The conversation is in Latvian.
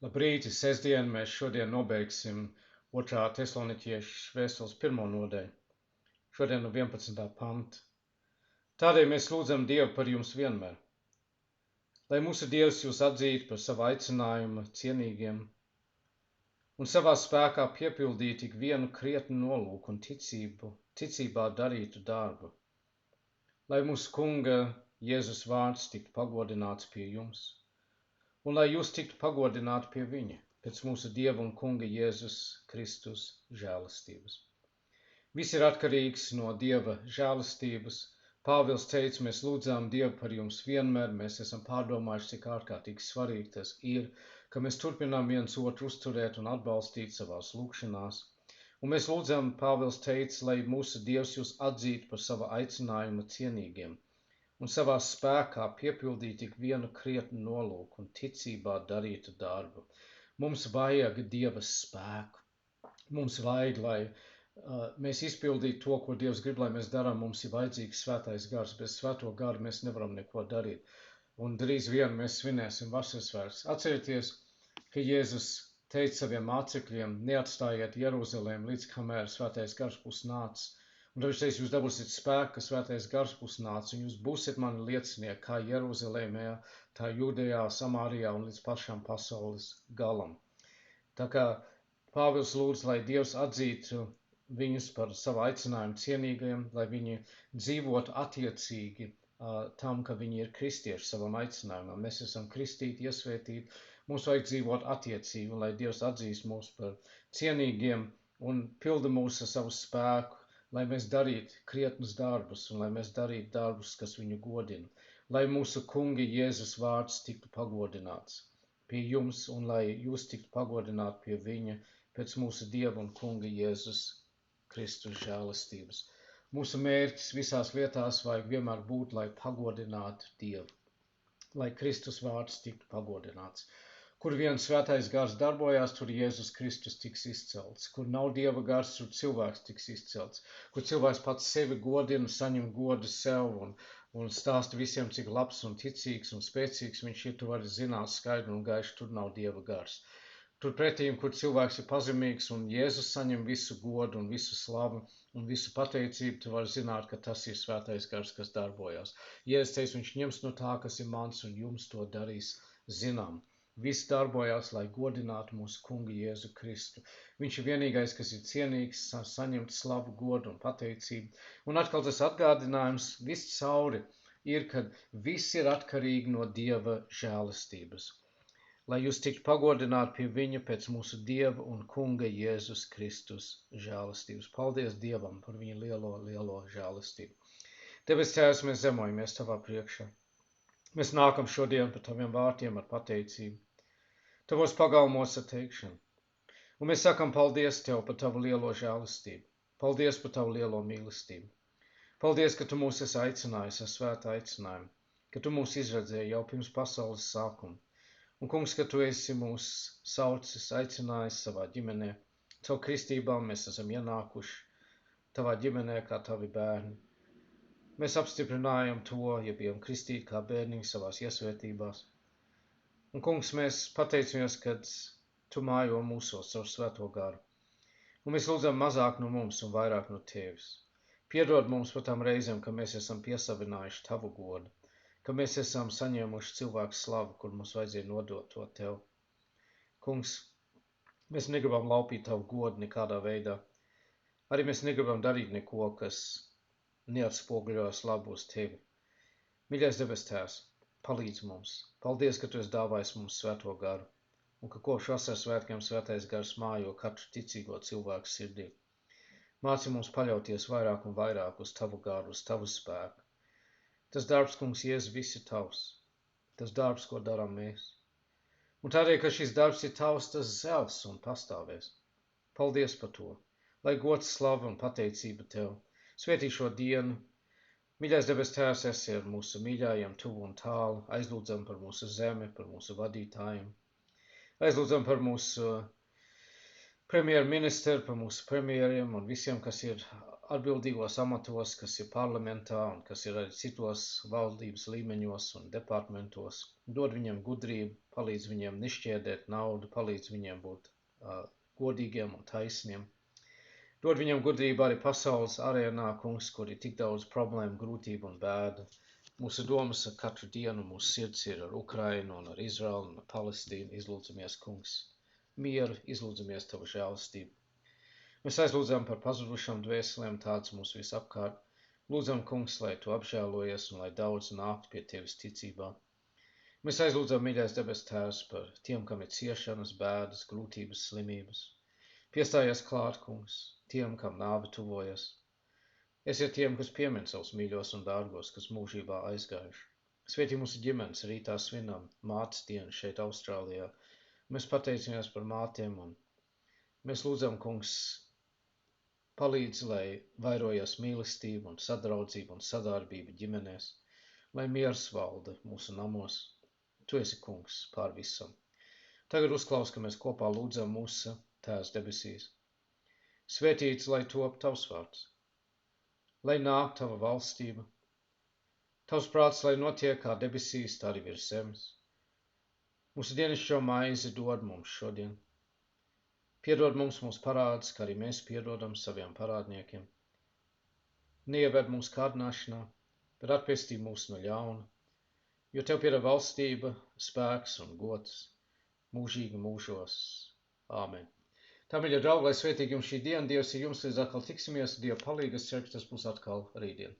Labrīt, sestdien mēs šodien nobeigsim 2. Tesalonikiešu vēstules 1. nodaļu. Šodien no 11. panta. Tādēļ mēs lūdzam Dievu par jums vienmēr, lai mūsu Dievs jūs atzītu par savu aicinājumu cienīgiem un savā spēkā piepildītu ik vienu krietnu nolūku un ticībā darītu darbu. Lai mūsu Kunga Jēzus vārds tiktu pagodināts pie jums, un lai jūs tiktu pagodināti pie viņa, pēc mūsu Dieva un Kunga Jēzus Kristus žēlastības. Viss ir atkarīgs no Dieva žēlastības. Pāvils teica, mēs lūdzām Dievu par jums vienmēr, mēs esam pārdomājuši, cik ārkārtīgi svarīgi tas ir, ka mēs turpinām viens otru uzturēt un atbalstīt savās lūgšanās. Un mēs lūdzam, Pāvils teica, lai mūsu Dievs jūs atzītu par savu aicinājumu cienīgiem un savā spēkā piepildīt ik vienu krietnu nolūku un ticībā darītu darbu. Mums vajag Dieva spēku. Mums vajag, lai mēs izpildītu to, ko Dievs grib, lai mēs darām. Mums ir vajadzīgs svētais gars. Bez svēto garu mēs nevaram neko darīt. Un drīz vien mēs svinēsim vasaras svētkus. Atcerieties, ka Jēzus teica saviem mācekļiem, neatstājiet Jeruzalēm, līdz kamēr svētais gars būs nācis. Un tad viņš teica, jūs dabūsiet spēku, ka svētais gars būs nācis, un jūs būsiet mani liecinieki kā Jeruzalēmē, tā Jūdejā, Samārijā un līdz pašam pasaules galam. Tā kā Pāvils lūdz, lai Dievs atzītu viņus par savu aicinājumu cienīgajiem, lai viņi dzīvotu attiecīgi tam, ka viņi ir kristieši savam aicinājumam. Mēs esam kristīti, iesvētīti, mums vajag dzīvot attiecīgi, un lai Dievs atzīst mūs par cienīgiem un pilda mūs ar savu spēku, lai mēs darītu krietnus darbus un lai mēs darītu darbus, kas viņu godina. Lai mūsu Kunga Jēzus vārds tiktu pagodināts pie jums un lai jūs tiktu pagodināti pie viņa pēc mūsu Dieva un Kunga Jēzus Kristus žēlastības. Mūsu mērķis visās lietās vajag vienmēr būt, lai pagodinātu Dievu, lai Kristus vārds tiktu pagodināts. Kur viens svētais gars darbojās, tur Jēzus Kristus tiks izcelts. Kur nav Dieva gars, tur cilvēks tiks izcelts. Kur cilvēks pats sevi godina, saņem godu sev un stāsta visiem, cik labs un ticīgs un spēcīgs viņš ir, tu vari zināt skaidri un gaiši, tur nav Dieva gars. Turpretīm, kur cilvēks ir pazemīgs un Jēzus saņem visu godu un visu slavu un visu pateicību, tu vari zināt, ka tas ir svētais gars, kas darbojās. Jēzus teica, viņš ņems no tā, kas ir mans, un jums to darīs zinām. Viss darbojās, lai godinātu mūsu Kungu Jēzu Kristu. Viņš ir vienīgais, kas ir cienīgs, saņemt slavu, godu un pateicību. Un atkal tas atgādinājums viss cauri ir, ka viss ir atkarīgi no Dieva žēlastības. Lai jūs tiktu pagodināti pie viņa pēc mūsu Dieva un Kunga Jēzus Kristus žēlastības. Paldies Dievam par viņa lielo žēlastību. Debes Tēvs, mēs zemojamies tavā priekšā. Mēs nākam šodien par taviem vārtiem ar pateicību, tavos pagalmos ar teikšanu. Un mēs sakam paldies tev par tavu lielo žēlastību. Paldies par tavu lielo mīlestību. Paldies, ka tu mūs esi aicinājis ar svētu aicinājumu, ka tu mūs izredzēji jau pirms pasaules sākuma. Un, kungs, ka tu esi mūs saucis, aicinājis savā ģimenē. Caur kristībām mēs esam ienākuši tavā ģimenē kā tavi bērni. Mēs apstiprinājam to, ja bijām kristīti kā bērniņi savās iesvētībās. Un, kungs, mēs pateicamies, kad tu mājo mūsos caur svēto garu. Un mēs lūdzam mazāk no mums un vairāk no tevis. Piedod mums par tām reizēm, ka mēs esam piesavinājuši tavu godu, ka mēs esam saņēmuši cilvēku slavu, kur mums vajadzēja nodot to tev. Kungs, mēs negribam laupīt tavu godu nekādā veidā. Arī mēs negribam darīt neko, kas neatspoguļojas labu uz tevi. Mīļais debes Tēvs, palīdz mums. Paldies, ka tu esi dāvājis mums svēto garu, un ka kopš vasaras svētkiem svētais gars mājo katru ticīgo cilvēku sirdī. Māci mums paļauties vairāk un vairāk uz tavu garu, uz tavu spēku. Tas darbs, kungs, Jēzus, viss ir tavs. Tas darbs, ko darām mēs. Un tādēļ, ka šis darbs ir tavs, tas zels un pastāvēs. Paldies par to. Lai gods, slava un pateicība tev. Svētī šo dienu. Mīļais debes Tēvs, esi ar mūsu mīļājiem tuvu un tālu. Aizlūdzam par mūsu zemi, par mūsu vadītājiem. Aizlūdzam par mūsu premjerministru, par mūsu premjeriem un visiem, kas ir atbildīgos amatos, kas ir parlamentā un kas ir arī citos valdības līmeņos un departamentos. Dod viņiem gudrību, palīdz viņiem nešķēdēt naudu, palīdz viņiem būt godīgiem un taisniem. Dod viņiem gudrību arī pasaules arēnā, kungs, kur ir tik daudz problēmu, grūtību un bēdu. Mūsu domas ar katru dienu, mūsu sirds ir ar Ukrainu un ar Izraelu un ar Palestīnu. Izlūdzamies, kungs, mieru, izlūdzamies tavu žēlastību. Mēs aizlūdzam par pazudušām dvēselēm, tāds mūs visapkārt. Lūdzam, kungs, lai tu apžēlojies un lai daudz nāktu pie tevis ticībā. Mēs aizlūdzam, mīļais debes tēvs, par tiem, kam ir ciešanas, bēdas, grūtības, slimības. Piestājies klāt, kungs, tiem, kam nāve tuvojas. Esiet tiem, kas piemin savus mīļos un dārgos, kas mūžībā aizgājuši. Svētī mūsu ģimenes, rītā svinam mātes dienu šeit Austrālijā. Mēs pateicamies par mātēm un mēs lūdzam, kungs, palīdz, lai vairojas mīlestība un sadraudzība un sadarbība ģimenēs, lai miers valda mūsu namos. Tu esi, kungs, pār visam. Tagad uzklaus, ka mēs kopā lūdzam mūsu Tēvs debesīs. Svētīts, lai top tavs vārds. Lai nāk tava valstība, tavs prāts, lai notiek kā debesīs, tā arī virs zemes. Mūsu dienascho maizi dod mums šodien. Piedod mums mūsu parādus, kā arī mēs piedodam saviem parādniekiem. Neieved mūsu kārdināšanā, bet atpestī mūs no ļauna, jo tev pieder valstība, spēks un gods mūžīgi mūžos. Āmen. Tā, mīļie draugi, lai svētīgi jums šī diena, Dievs ir jums, līdz atkal tiksimies, Dieva palīgas ceru, ka tas būs atkal rītdien.